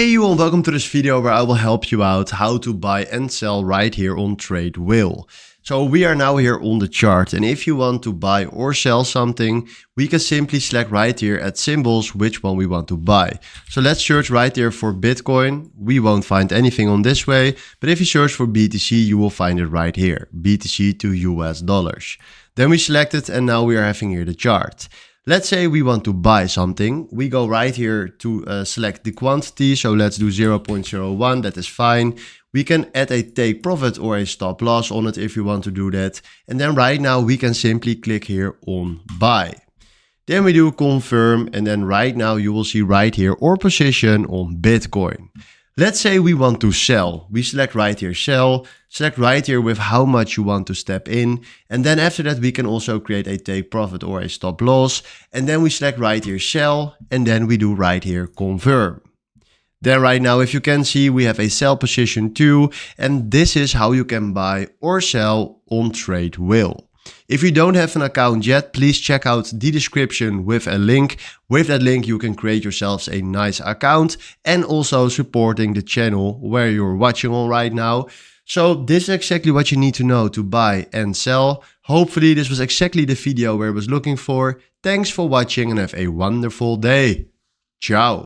Hey you all, welcome to this video where I will help you out how to buy and sell right here on Trade Wheel. So we are now here on the chart, and if you want to buy or sell something, we can simply select right here at symbols which one we want to buy. So let's search right here for Bitcoin. We won't find anything on this way, but if you search for BTC, you will find it right here, BTC to US dollars. Then we select it, and now we are having here the chart. Let's say we want to buy something. We go right here to select the quantity. So let's do 0.01. That is fine. We can add a take profit or a stop loss on it if you want to do that. And then right now we can simply click here on buy. Then we do confirm. And then right now you will see right here our position on Bitcoin. Let's say we want to sell. We select right here sell, select right here with how much you want to step in. And then after that, we can also create a take profit or a stop loss. And then we select right here sell, and then we do right here confirm. Then right now, if you can see, we have a sell position too. And this is how you can buy or sell on Trade Wheel. If you don't have an account yet, please check out the description with a link. With that link, you can create yourselves a nice account and also supporting the channel where you're watching on right now. So this is exactly what you need to know to buy and sell. Hopefully this was exactly the video where I was looking for. Thanks for watching and have a wonderful day. Ciao.